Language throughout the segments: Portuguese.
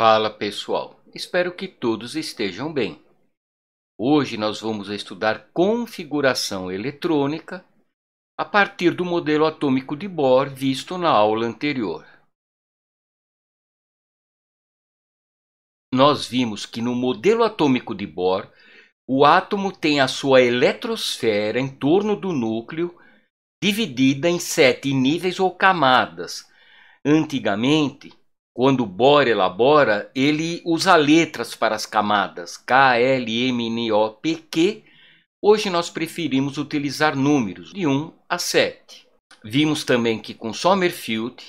Fala pessoal, espero que todos estejam bem. Hoje nós vamos estudar configuração eletrônica a partir do modelo atômico de Bohr visto na aula anterior. Nós vimos que no modelo atômico de Bohr, o átomo tem a sua eletrosfera em torno do núcleo dividida em 7 níveis ou camadas. Antigamente, quando Bohr elabora, ele usa letras para as camadas, K, L, M, N, O, P, Q. Hoje nós preferimos utilizar números de 1 a 7. Vimos também que com Sommerfeld,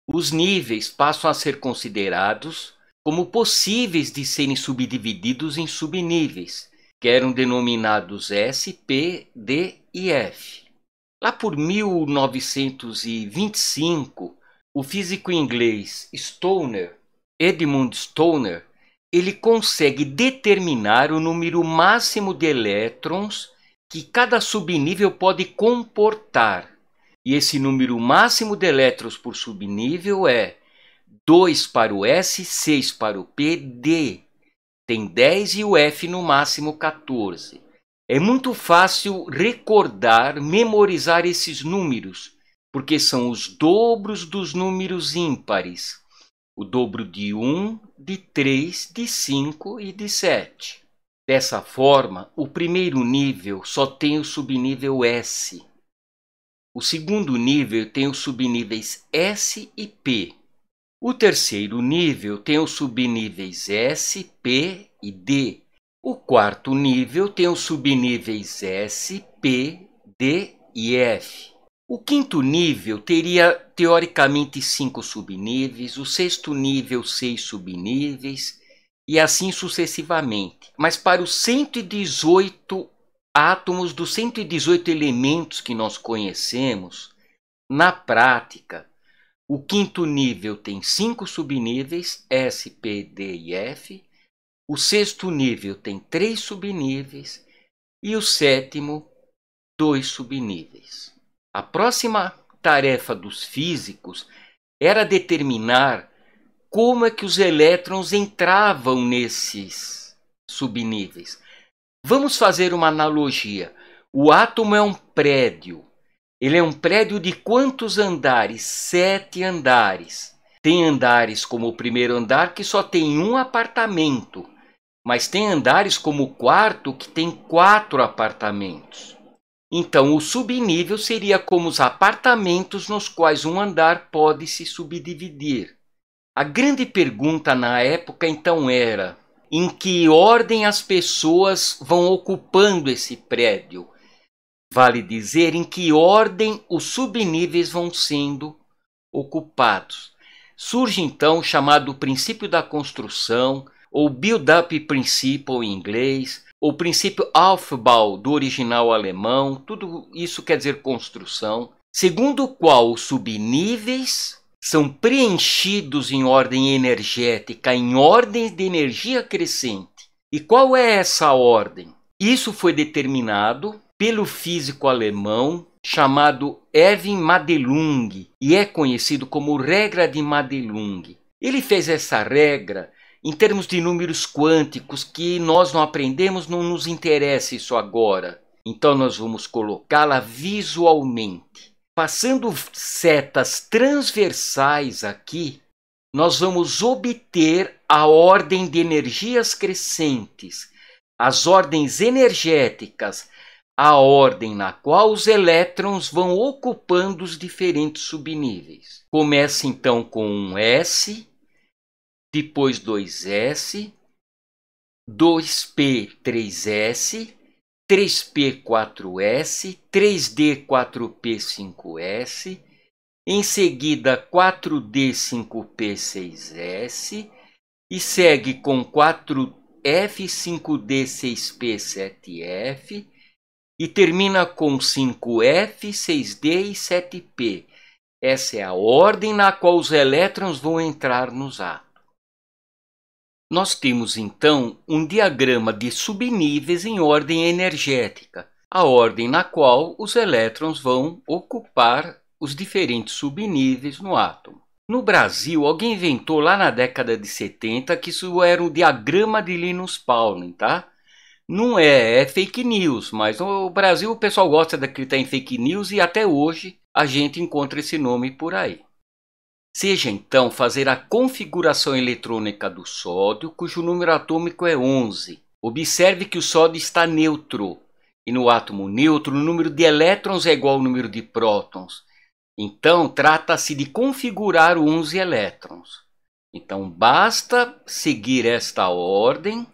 os níveis passam a ser considerados como possíveis de serem subdivididos em subníveis, que eram denominados S, P, D e F. Lá por 1925, o físico inglês Edmund Stoner, ele consegue determinar o número máximo de elétrons que cada subnível pode comportar. E esse número máximo de elétrons por subnível é 2 para o S, 6 para o P, D. Tem 10 e o F no máximo 14. É muito fácil recordar, memorizar esses números, porque são os dobros dos números ímpares. O dobro de 1, de 3, de 5 e de 7. Dessa forma, o primeiro nível só tem o subnível S. O segundo nível tem os subníveis S e P. O terceiro nível tem os subníveis S, P e D. O quarto nível tem os subníveis S, P, D e F. O quinto nível teria, teoricamente, 5 subníveis, o sexto nível, 6 subníveis, e assim sucessivamente. Mas para os 118 átomos dos 118 elementos que nós conhecemos, na prática, o quinto nível tem 5 subníveis, S, P, D e F. O sexto nível tem 3 subníveis e o sétimo, 2 subníveis. A próxima tarefa dos físicos era determinar como é que os elétrons entravam nesses subníveis. Vamos fazer uma analogia. O átomo é um prédio. Ele é um prédio de quantos andares? 7 andares. Tem andares como o primeiro andar que só tem um apartamento, mas tem andares como o quarto que tem 4 apartamentos. Então, o subnível seria como os apartamentos nos quais um andar pode se subdividir. A grande pergunta na época, então, era: em que ordem as pessoas vão ocupando esse prédio? Vale dizer, em que ordem os subníveis vão sendo ocupados. Surge, então, o chamado princípio da construção, ou Build-up Principle em inglês, o princípio Aufbau do original alemão, tudo isso quer dizer construção, segundo o qual os subníveis são preenchidos em ordem energética, em ordem de energia crescente. E qual é essa ordem? Isso foi determinado pelo físico alemão chamado Erwin Madelung, e é conhecido como regra de Madelung. Ele fez essa regra em termos de números quânticos, que nós não aprendemos, não nos interessa isso agora. Então nós vamos colocá-la visualmente. Passando setas transversais aqui, nós vamos obter a ordem de energias crescentes, as ordens energéticas, a ordem na qual os elétrons vão ocupando os diferentes subníveis. Começa então com um S, depois 2S, 2P, 3S, 3P, 4S, 3D, 4P, 5S, em seguida 4D, 5P, 6S, e segue com 4F, 5D, 6P, 7F, e termina com 5F, 6D e 7P. Essa é a ordem na qual os elétrons vão entrar nos átomos. Nós temos, então, um diagrama de subníveis em ordem energética, a ordem na qual os elétrons vão ocupar os diferentes subníveis no átomo. No Brasil, alguém inventou lá na década de 70 que isso era o diagrama de Linus Pauling, tá? Não é fake news, mas no Brasil o pessoal gosta de acreditar em fake news e até hoje a gente encontra esse nome por aí. Seja então fazer a configuração eletrônica do sódio, cujo número atômico é 11. Observe que o sódio está neutro, e no átomo neutro o número de elétrons é igual ao número de prótons. Então trata-se de configurar 11 elétrons. Então basta seguir esta ordem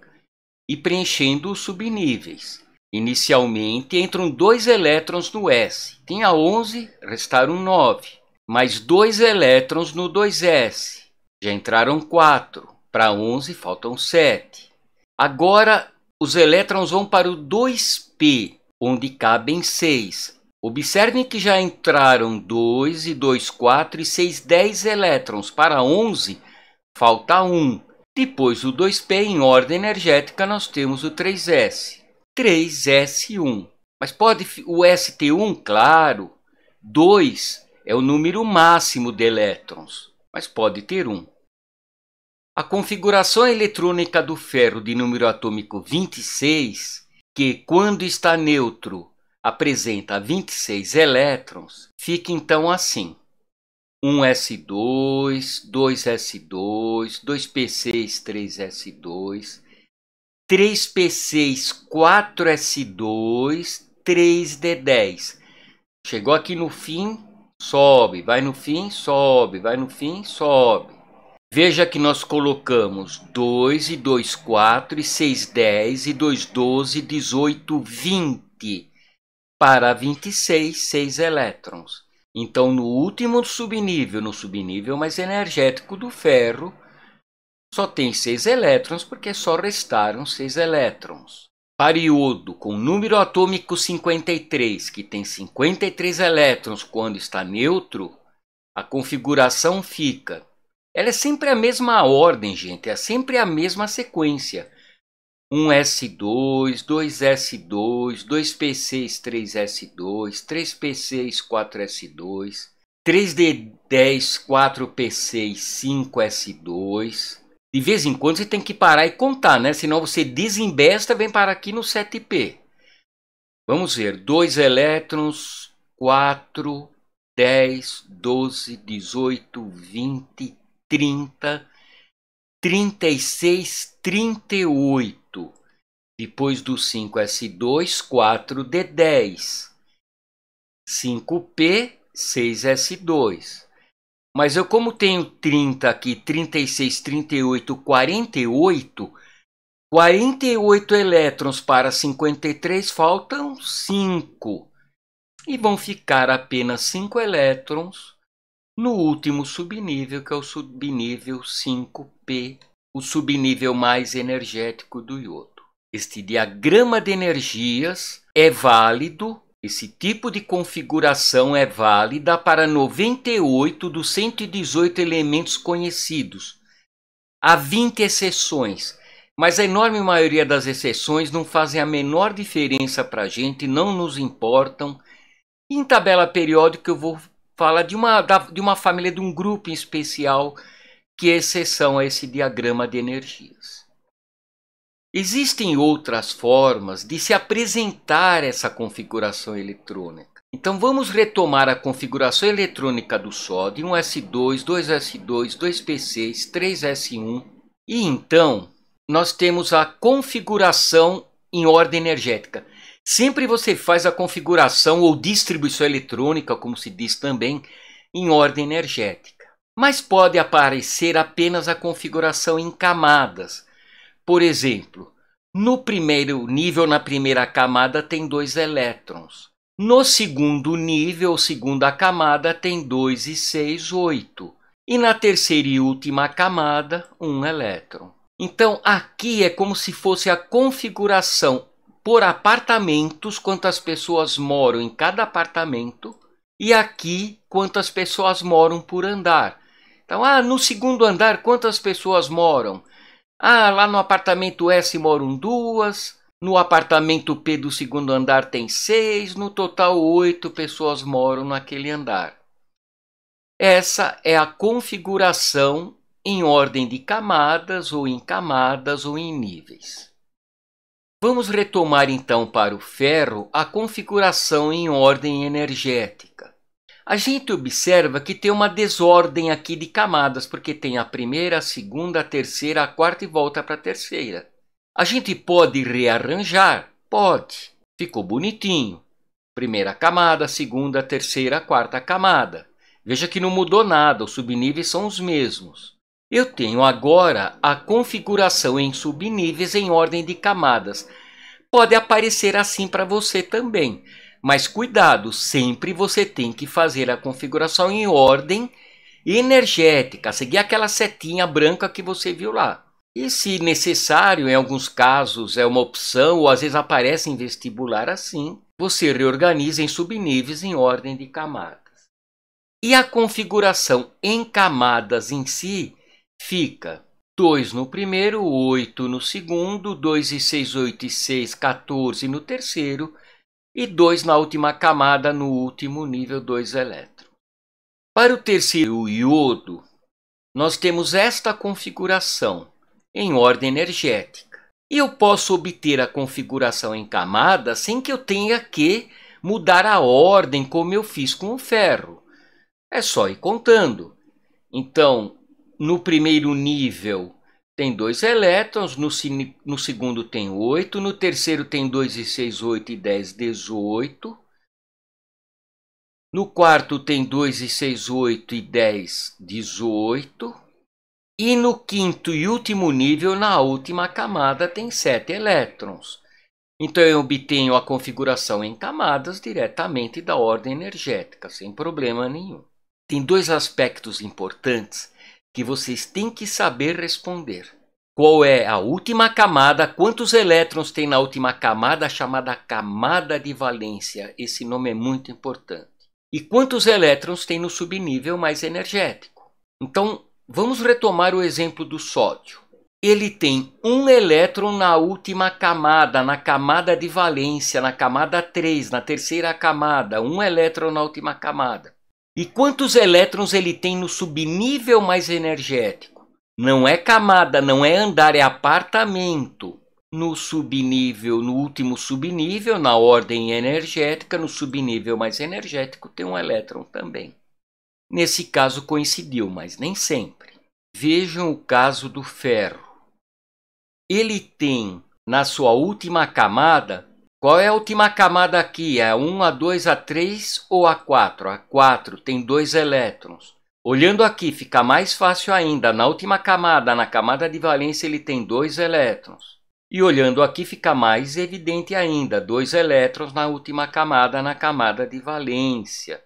e preenchendo os subníveis. Inicialmente entram 2 elétrons no S. Tinha 11, restaram 9. Mais 2 elétrons no 2S. Já entraram 4. Para 11 faltam 7. Agora os elétrons vão para o 2P, onde cabem 6. Observem que já entraram 2 e 2, 4 e 6, 10 elétrons. Para 11 falta 1. Depois do 2P, em ordem energética, nós temos o 3S. 3S1. Mas pode o S ter 1? Claro. 2 é o número máximo de elétrons, mas pode ter 1. A configuração eletrônica do ferro de número atômico 26, que quando está neutro apresenta 26 elétrons, fica então assim. 1s2, 2s2, 2p6, 3s2, 3p6, 4s2, 3d10. Chegou aqui no fim, sobe, vai no fim, sobe, vai no fim, sobe. Veja que nós colocamos 2 e 2, 4 e 6, 10 e 2, 12, 18, 20 para 26, 6 elétrons. Então, no último subnível, no subnível mais energético do ferro, só tem 6 elétrons porque só restaram 6 elétrons. Para iodo com número atômico 53, que tem 53 elétrons quando está neutro, a configuração fica. Ela é sempre a mesma ordem, gente, é sempre a mesma sequência. 1s2, 2s2, 2p6, 3s2, 3p6, 4s2, 3d10, 4p6, 5s2. De vez em quando você tem que parar e contar, né? Senão você desembesta e vem parar aqui no 7p. Vamos ver, 2 elétrons, 4, 10, 12, 18, 20, 30, 36, 38. Depois do 5s2, 4d10. 5p, 6s2. Mas eu como tenho 30 aqui, 36, 38, 48, 48 elétrons para 53, faltam 5. E vão ficar apenas 5 elétrons no último subnível, que é o subnível 5p, o subnível mais energético do iodo. Este diagrama de energias é válido, esse tipo de configuração é válida para 98 dos 118 elementos conhecidos. Há 20 exceções, mas a enorme maioria das exceções não fazem a menor diferença para a gente, não nos importam. E em tabela periódica eu vou falar de uma família, de um grupo em especial, que é exceção a esse diagrama de energias. Existem outras formas de se apresentar essa configuração eletrônica. Então vamos retomar a configuração eletrônica do sódio, 1s2, 2s2, 2p6, 3s1. E então nós temos a configuração em ordem energética. Sempre você faz a configuração ou distribuição eletrônica, como se diz também, em ordem energética. Mas pode aparecer apenas a configuração em camadas. Por exemplo, no primeiro nível, na primeira camada, tem 2 elétrons. No segundo nível, segunda camada, tem 2 e 6, 8. E na terceira e última camada, 1 elétron. Então, aqui é como se fosse a configuração por apartamentos, quantas pessoas moram em cada apartamento, e aqui quantas pessoas moram por andar. Então, no segundo andar, quantas pessoas moram? Lá no apartamento S moram 2, no apartamento P do segundo andar tem 6, no total 8 pessoas moram naquele andar. Essa é a configuração em ordem de camadas ou em níveis. Vamos retomar então para o ferro a configuração em ordem energética. A gente observa que tem uma desordem aqui de camadas, porque tem a primeira, a segunda, a terceira, a quarta e volta para a terceira. A gente pode rearranjar? Pode. Ficou bonitinho. Primeira camada, segunda, terceira, quarta camada. Veja que não mudou nada, os subníveis são os mesmos. Eu tenho agora a configuração em subníveis em ordem de camadas. Pode aparecer assim para você também. Mas cuidado, sempre você tem que fazer a configuração em ordem energética, seguir aquela setinha branca que você viu lá. E se necessário, em alguns casos é uma opção, ou às vezes aparece em vestibular assim, você reorganiza em subníveis em ordem de camadas. E a configuração em camadas em si fica 2 no primeiro, 8 no segundo, 2 e 6, 8 e 6, 14 no terceiro, e 2 na última camada, no último nível, 2 elétrons. Para o terceiro iodo, nós temos esta configuração em ordem energética. E eu posso obter a configuração em camada sem que eu tenha que mudar a ordem como eu fiz com o ferro. É só ir contando. Então, no primeiro nível tem 2 elétrons, no segundo tem 8, no terceiro tem 2 e 6, 8 e 10, 18. No quarto tem 2 e 6, 8 e 10, 18. E no quinto e último nível, na última camada, tem 7 elétrons. Então eu obtenho a configuração em camadas diretamente da ordem energética, sem problema nenhum. Tem 2 aspectos importantes que vocês têm que saber responder. Qual é a última camada? Quantos elétrons tem na última camada, chamada camada de valência? Esse nome é muito importante. E quantos elétrons tem no subnível mais energético? Então, vamos retomar o exemplo do sódio. Ele tem 1 elétron na última camada, na camada de valência, na camada 3, na terceira camada, 1 elétron na última camada. E quantos elétrons ele tem no subnível mais energético? Não é camada, não é andar, é apartamento. No subnível, no último subnível, na ordem energética, no subnível mais energético, tem 1 elétron também. Nesse caso coincidiu, mas nem sempre. Vejam o caso do ferro. Ele tem na sua última camada, qual é a última camada aqui? É a 1, a 2, a 3 ou a 4? A 4 tem 2 elétrons. Olhando aqui fica mais fácil ainda. Na última camada, na camada de valência, ele tem 2 elétrons. E olhando aqui fica mais evidente ainda. 2 elétrons na última camada, na camada de valência.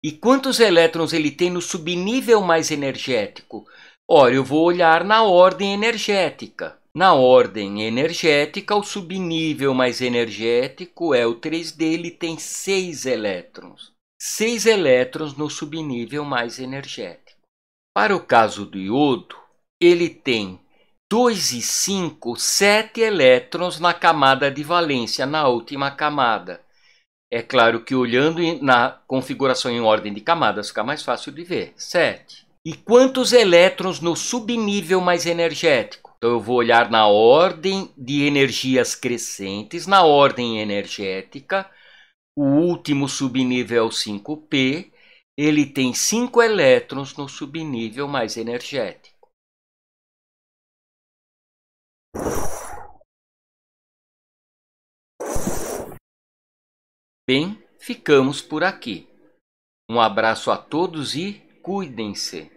E quantos elétrons ele tem no subnível mais energético? Ora, eu vou olhar na ordem energética. Na ordem energética, o subnível mais energético é o 3D, ele tem 6 elétrons. 6 elétrons no subnível mais energético. Para o caso do iodo, ele tem 2 e 5, 7 elétrons na camada de valência, na última camada. É claro que olhando na configuração em ordem de camadas fica mais fácil de ver. 7. E quantos elétrons no subnível mais energético? Então eu vou olhar na ordem de energias crescentes, na ordem energética. O último subnível é o 5P. Ele tem 5 elétrons no subnível mais energético. Bem, ficamos por aqui. Um abraço a todos e cuidem-se.